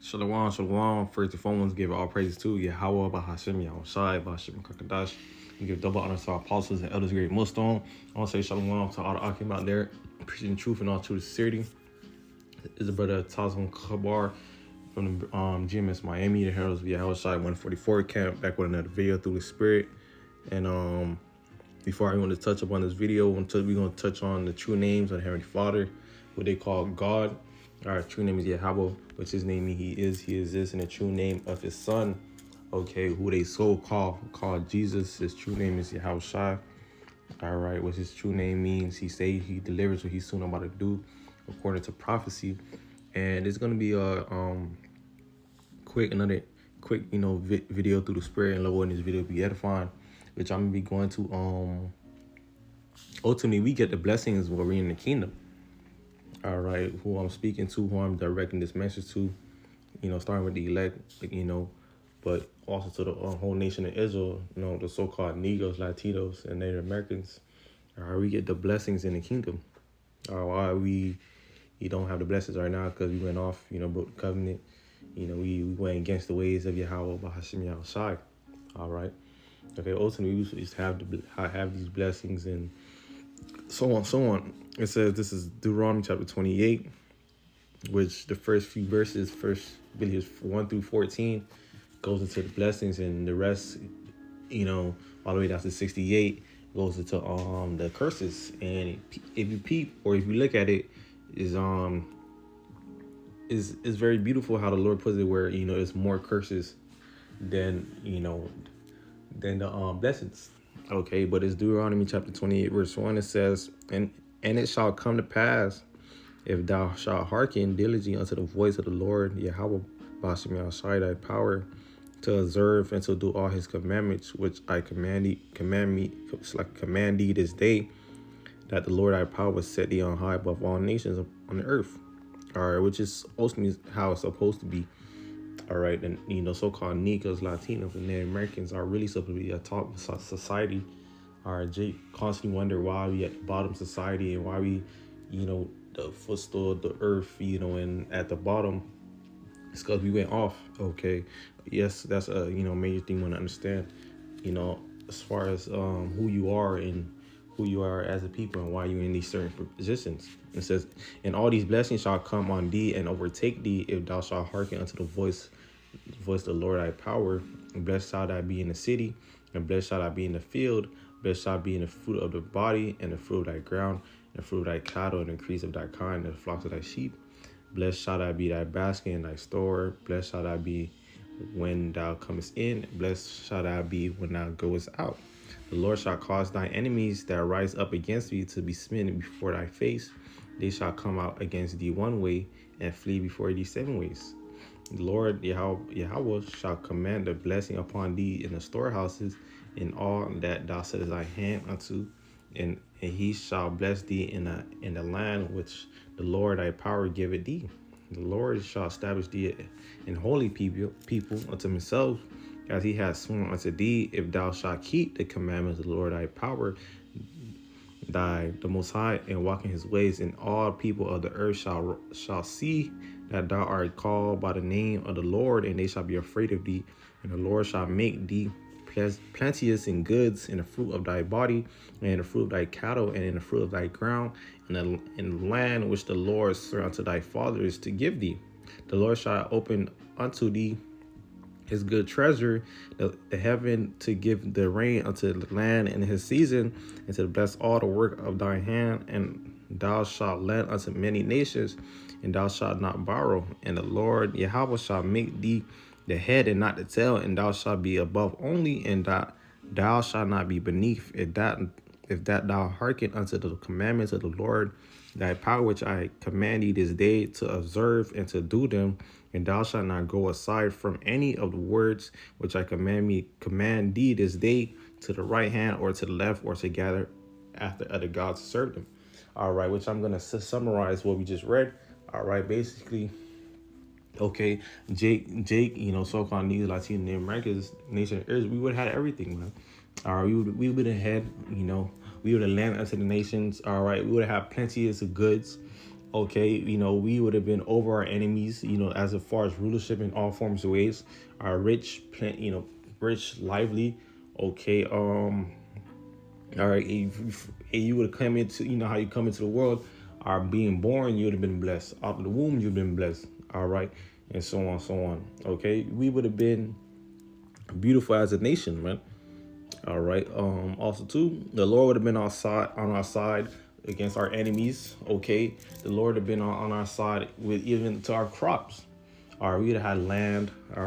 Shalom, shalom. First and foremost, give all praises to Yahweh, Bahashim, Yahushai, Bahashim, Kakadash. We give double honor to our apostles and elders, great millstone. I want to say shalom to all the Akim out there, preaching truth and all true sincerity. This is the brother Tazon Kabar from the GMS Miami, the Heralds of Yahushai 144 camp, back with another video through the Spirit. And before I want to touch upon this video, we're going to touch on the true names of the Heavenly Father, what they call God. Our true name is Yahweh, which his name he is this, and the true name of his son, okay, who they so called Jesus. His true name is Yahushua. All right, what his true name means, he delivers what he's soon about to do, according to prophecy. And it's gonna be another quick, video through the Spirit, and Lord, in this video be edifying, which I'm gonna be going to ultimately we get the blessings while we're in the kingdom. All right, who I'm speaking to, who I'm directing this message to, starting with the elect, but also to the whole nation of Israel, the so-called Negroes, Latinos, and Native Americans. All right, we get the blessings in the kingdom. Why we don't have the blessings right now? Because we went off, broke the covenant. We went against the ways of Yahweh, Bahashim Yahushai. All right. Okay, ultimately, we used to have these blessings and so on, so on. It says this is Deuteronomy chapter 28, which the first few verses, really is 1 through 14, goes into the blessings, and the rest, all the way down to 68 goes into the curses. And if you peep or if you look at it, is very beautiful how the Lord puts it, where it's more curses than the blessings. Okay, but it's Deuteronomy chapter 28, verse 1. It says, and it shall come to pass, if thou shalt hearken diligently unto the voice of the Lord, Yahweh, Bashim Yahushai, thy power, to observe and to do all his commandments, which I command thee this day, that the Lord thy power will set thee on high above all nations on the earth. All right, which is ultimately how it's supposed to be. All right, and so-called Negroes, Latinos, and Native Americans are really supposed to be a top society. All right, Jake constantly wonder why we at the bottom society, and why we, the footstool of the earth, and at the bottom. It's because we went off. Okay, yes, that's a major thing we want to understand. As far as who you are and who you are as a people and why you're in these certain positions. It says, and all these blessings shall come on thee and overtake thee if thou shalt hearken unto the voice of the Lord thy power. And blessed shall thou be in the city, and blessed shall thou be in the field. Blessed shall be in the fruit of the body, and the fruit of thy ground, and the fruit of thy cattle, and the increase of thy kind, and the flocks of thy sheep. Blessed shall thou be thy basket and thy store. Blessed shall thou be when thou comest in. Blessed shall thou be when thou goest out. The Lord shall cause thy enemies that rise up against thee to be smitten before thy face. They shall come out against thee one way, and flee before thee 7 ways. The Lord Yahweh shall command the blessing upon thee in the storehouses, in all that thou settest thy hand unto, and he shall bless thee in the land which the Lord thy power giveth thee. The Lord shall establish thee in holy people unto himself, as he has sworn unto thee, if thou shalt keep the commandments of the Lord thy power, the Most High, and walk in his ways. And all people of the earth shall see that thou art called by the name of the Lord, and they shall be afraid of thee. And the Lord shall make thee plenteous in goods, in the fruit of thy body, and in the fruit of thy cattle, and in the fruit of thy ground, and in the land which the Lord swore unto thy fathers to give thee. The Lord shall open unto thee his good treasure, the heaven, to give the rain unto the land in his season, and to bless all the work of thy hand. And thou shalt lend unto many nations, and thou shalt not borrow. And the Lord Yahweh shall make thee the head and not the tail, and thou shalt be above only, and that thou shalt not be beneath. If that thou hearken unto the commandments of the Lord thy power, which I command thee this day to observe and to do them, and thou shalt not go aside from any of the words which I command thee this day, to the right hand or to the left, or to gather after other gods to serve them. All right, which I'm going to summarize what we just read. All right, basically, okay, Jake, so-called Negroes, Latino, Native Americans, nation of Israel, we would have had everything, man. All right, we would have had, we would have landed unto the nations. All right, we would have had plenty of goods. Okay, we would have been over our enemies, as far as rulership in all forms of ways, our rich, rich, lively. Okay, all right, if you would have come into, how you come into the world, are being born, you would have been blessed. Out of the womb, you've been blessed. All right, and so on, so on. Okay, we would have been beautiful as a nation, man. All right. Also, too, the Lord would have been on our side against our enemies. Okay, the Lord would have been on our side with even to our crops. Or we'd have had land. Or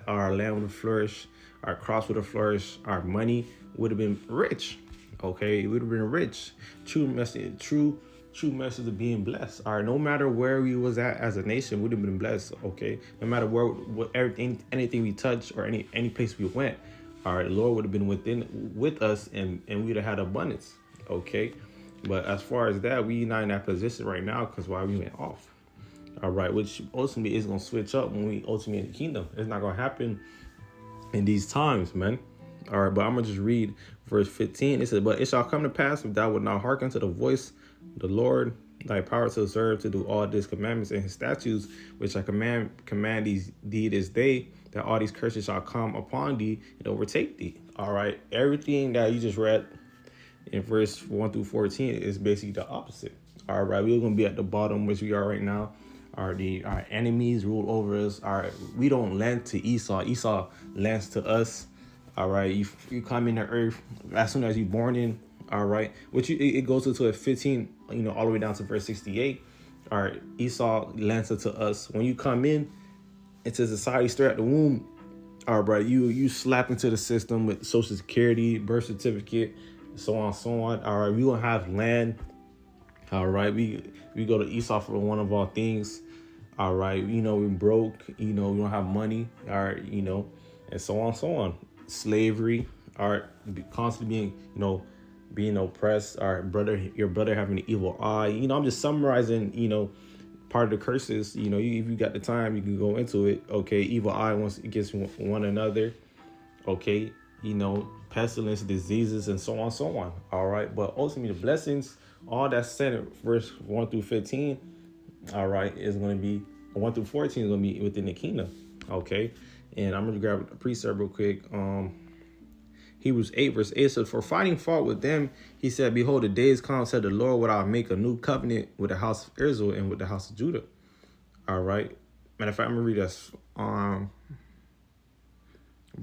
our land would have flourished. Our crops would have flourished. Our money would have been rich. Okay, it would have been rich. True message. True message of being blessed. All right, no matter where we was at as a nation, we'd have been blessed. Okay, no matter what everything, anything we touched or any place we went, all right, the Lord would have been with us, and we'd have had abundance. Okay, but as far as that, we not in that position right now because why we went off. All right, which ultimately is gonna switch up when we ultimately in the kingdom. It's not gonna happen in these times, man. All right, but I'm gonna just read verse 15. It says, "But it shall come to pass, if thou wilt not hearken to the voice of the Lord thy power to observe to do all his commandments and his statutes, which I command thee this day, that all these curses shall come upon thee and overtake thee." All right, everything that you just read in verse 1 through 14 is basically the opposite. All right, we're gonna be at the bottom, which we are right now. Our enemies rule over us. We don't lend to Esau. Esau lends to us. All right, you come in the earth as soon as you're born in. All right, it goes into a 15, all the way down to verse 68. All right, Esau lends to us. When you come into society straight at the womb, all right, you slap into the system with Social Security, birth certificate, so on, so on. All right, we gonna have land. All right, we go to Esau for one of our things. All right, we're broke. We don't have money. All right, and so on, so on. Slavery. All right, constantly being oppressed. All right, your brother having an evil eye. I'm just summarizing. Part of the curses. If you got the time, you can go into it. Okay, evil eye once against one another. Okay, pestilence, diseases, and so on, so on. All right, but ultimately the blessings, all that's said in verse 1 through 15, all right, is going to be 1 through 14 is going to be within the kingdom. Okay, and I'm going to grab a precept real quick. Hebrews 8 verse 8 says, "For finding fault with them, he said, Behold, the days come, said the Lord, when I make a new covenant with the house of Israel and with the house of Judah." All right, matter of fact, I'm going to read this.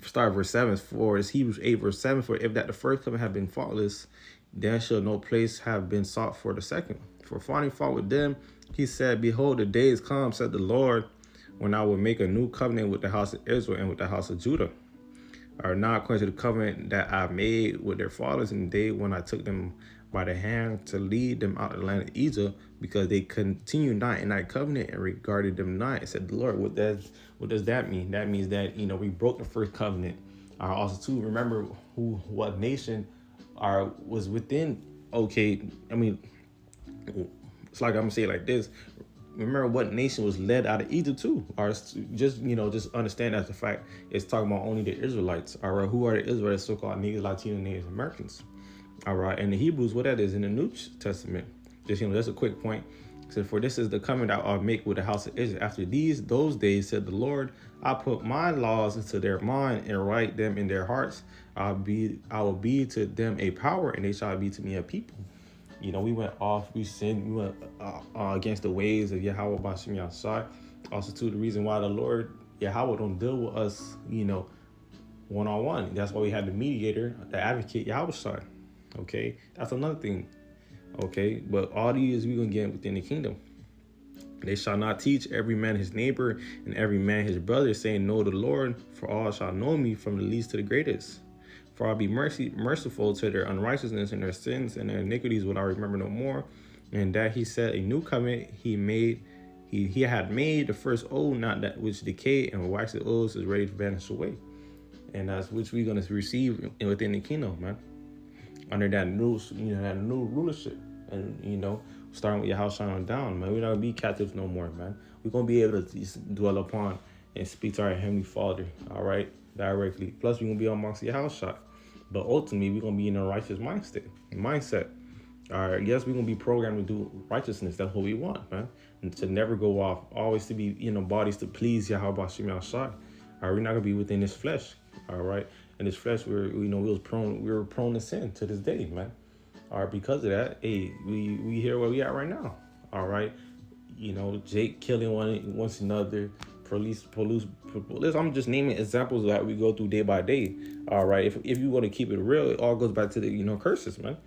Start verse 7 for is Hebrews 8 verse 7, "For if that the first covenant have been faultless, then shall no place have been sought for the second. For finding fault with them, he said, Behold, the days come, said the Lord, when I will make a new covenant with the house of Israel and with the house of Judah, are not according to the covenant that I made with their fathers in the day when I took them by the hand to lead them out of the land of Egypt, because they continued not in that covenant and regarded them not, said the Lord." What does that mean? That means that we broke the first covenant. Also too, remember what nation was within. Okay, I mean, it's like I'm gonna say it like this. Remember what nation was led out of Egypt too, or just understand that the fact it's talking about only the Israelites. All right, who are the Israelites? So-called Natives, Latino, Native Americans. All right, and the Hebrews, what that is in the New Testament. Just that's a quick point. It said, "For this is the covenant that I'll make with the house of Israel after those days, said the Lord. I put my laws into their mind and write them in their hearts. I will be to them a power, and they shall be to me a people." We went off, we sinned, we went against the ways of Yahweh Bashim Yahshai. Also, too, the reason why the Lord Yahweh don't deal with us, one-on-one. That's why we had the mediator, the advocate Yahweh. Okay, that's another thing. Okay, but all these we gonna get within the kingdom. "They shall not teach every man his neighbor and every man his brother, saying, Know the Lord, for all shall know me, from the least to the greatest. For I'll be merciful to their unrighteousness and their sins and their iniquities will I remember no more. And that he said a new covenant he had made the first old, not that which decayed, and waxed old is ready to vanish away." And that's which we're gonna receive within the kingdom, man. Under that new rulership, and starting with your house shining down, man. We're not gonna be captives no more, man. We're gonna be able to dwell upon and speak to our Heavenly Father, all right, directly. Plus, we're gonna be amongst your house shot. But ultimately, we're going to be in a righteous mindset. All right, yes, we're gonna be programmed to do righteousness. That's what we want, man. And to never go off, always to be, bodies to please Yahweh Shem Shai. All right, we're not gonna be within this flesh. All right, in this flesh, we were prone to sin to this day, man. All right, because of that, hey, we here where we at right now. All right, Jake killing one another, police. I'm just naming examples that we go through day by day. All right, if you want to keep it real, it all goes back to the curses, man.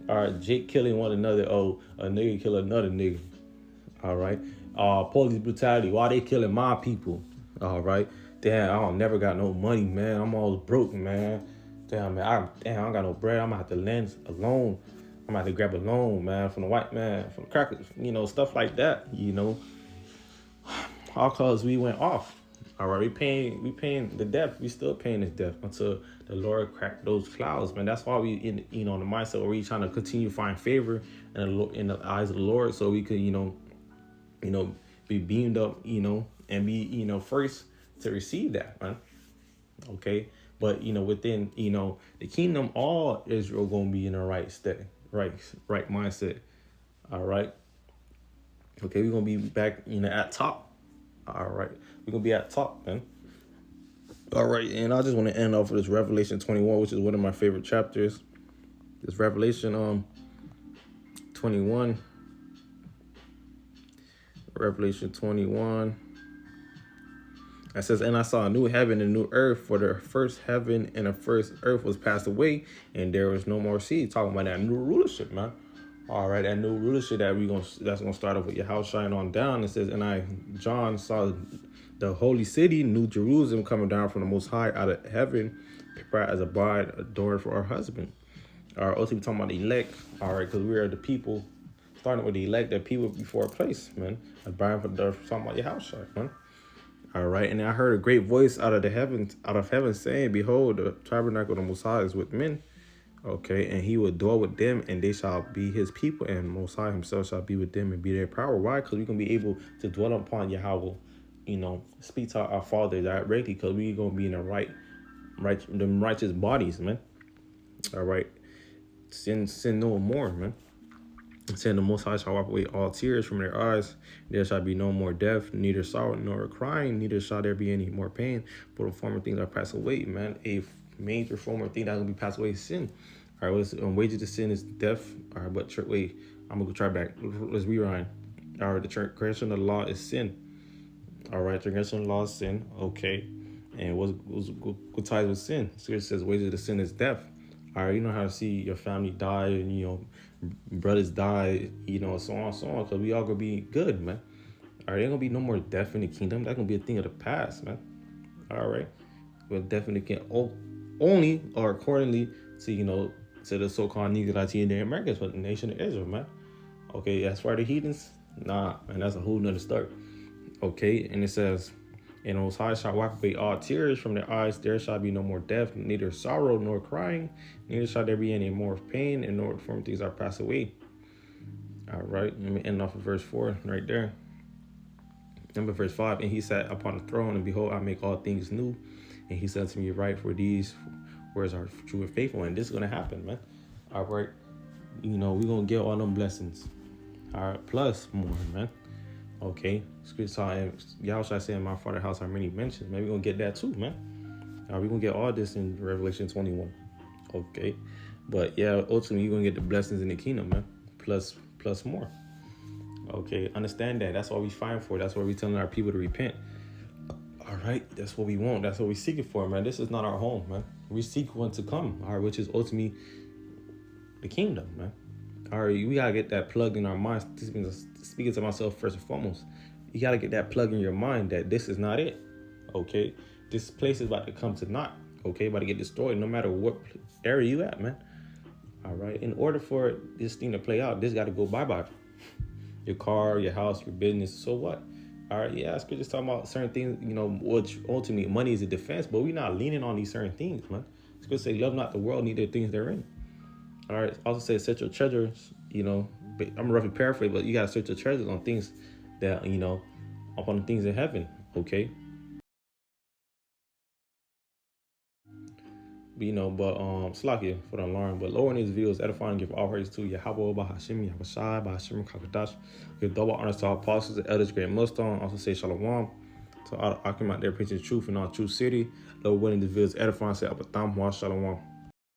All right, Jake killing one another. Oh, a nigga kill another nigga. All right, police brutality. Why they killing my people? All right, damn, I don't never got no money, man. I'm all broke, man. Damn, man, I don't got no bread. I'm gonna have to lend a loan. I'm gonna have to grab a loan, man, from the white man, from the crackers, stuff like that. All cause we went off. All right, we paying the debt. We still paying this debt until the Lord cracked those clouds, man. That's why we in the mindset where we trying to continue to find favor in the eyes of the Lord, so we could be beamed up, and be first to receive that, man. Okay, but within the kingdom, all Israel gonna be in the right state, right mindset. All right. Okay, we're gonna be back at top. All right, we're gonna be at top, man. All right, and I just want to end off with this Revelation 21, which is one of my favorite chapters. This Revelation 21. Revelation 21. It says, and I saw a new heaven and a new earth, for the first heaven and the first earth was passed away, and there was no more sea. Talking about that new rulership, man. All right, that new rulership that's gonna start off with your house shine on down. It says, and John, saw the holy city, New Jerusalem, coming down from the Most High out of heaven, prepared as a bride adorned for her husband. All right, also we talking about the elect. All right, because we are the people, starting with the elect, that people before a place, man. A bride for the talking about your house shine, man. All right, and I heard a great voice out of heaven, saying, behold, the tabernacle of the Most High is with men. Okay, and he will dwell with them, and they shall be his people, and Most High himself shall be with them and be their power. Why? Because we're going to be able to dwell upon Yahweh, speak to our Father directly, because we're going to be in the righteous bodies, man. All right, sin no more, man. Saying the Most High shall wipe away all tears from their eyes. There shall be no more death, neither sorrow nor crying, neither shall there be any more pain. For the former things are passed away, man. A major former thing that's gonna be passed away is sin. All right, what's wages of sin is death. All right, but wait, I'm gonna go try back. Let's rewind. All right, the transgression of the law is sin. All right, transgression of the law is sin. Okay, and what ties with sin? So it says wages of the sin is death. All right, you know how to see your family die, and brothers die, so on and so on, because we all gonna be good, man. All right, ain't gonna be no more death in the kingdom. That's gonna be a thing of the past, man. All right, but definitely can only or accordingly to to the so-called Negro Latino Americans, but the nation of Israel, man. Okay, as far as the heathens, nah, man, that's a whole nother story. Okay, and it says, and the Most High shall wipe away all tears from their eyes. There shall be no more death, neither sorrow nor crying, neither shall there be any more pain, and no former things are passed away. All right, let me end off of verse 4 right there. Number verse 5, and he sat upon the throne, and behold, I make all things new. And he said to me, write, for these words are true and faithful. And this is going to happen, man. All right, we're going to get all them blessings. All right, plus more, man. Okay, scripture, y'all should say in my father's house are many mentions. Maybe we're gonna get that too, man. We're gonna get all this in Revelation 21. Okay, but yeah, ultimately you're gonna get the blessings in the kingdom, man. Plus more. Okay, understand that. That's what we fighting for. That's what we telling our people to repent. All right, that's what we want. That's what we seeking for, man. This is not our home, man. We seek one to come, all right, which is ultimately the kingdom, man. All right, we gotta get that plug in our minds. This means speaking to myself first and foremost. You gotta get that plug in your mind that this is not it. Okay, this place is about to come to naught. Okay, about to get destroyed, no matter what area you at, man. All right, in order for this thing to play out, this got to go bye. Your car, your house, your business. So what? All right, yeah, scripture's talking about certain things. Which ultimately money is a defense, but we're not leaning on these certain things, man. Scripture say, "Love not the world, neither the things therein." All right. Also say set your treasures, I'm roughly paraphrase, but you got to search your treasures on things that, upon the things in heaven. Okay. Slakia for the alarm. But lowering these views, edifying, give all praise to Yahweh, Bahashim, Yahushai, Bahashim, Kakadash. Give double honors to our apostles, the elders, great millstone. Also say Shalom. So I come out there preaching the truth in our true city. Lord, winning the views, edifying, say Abatham, Shalom.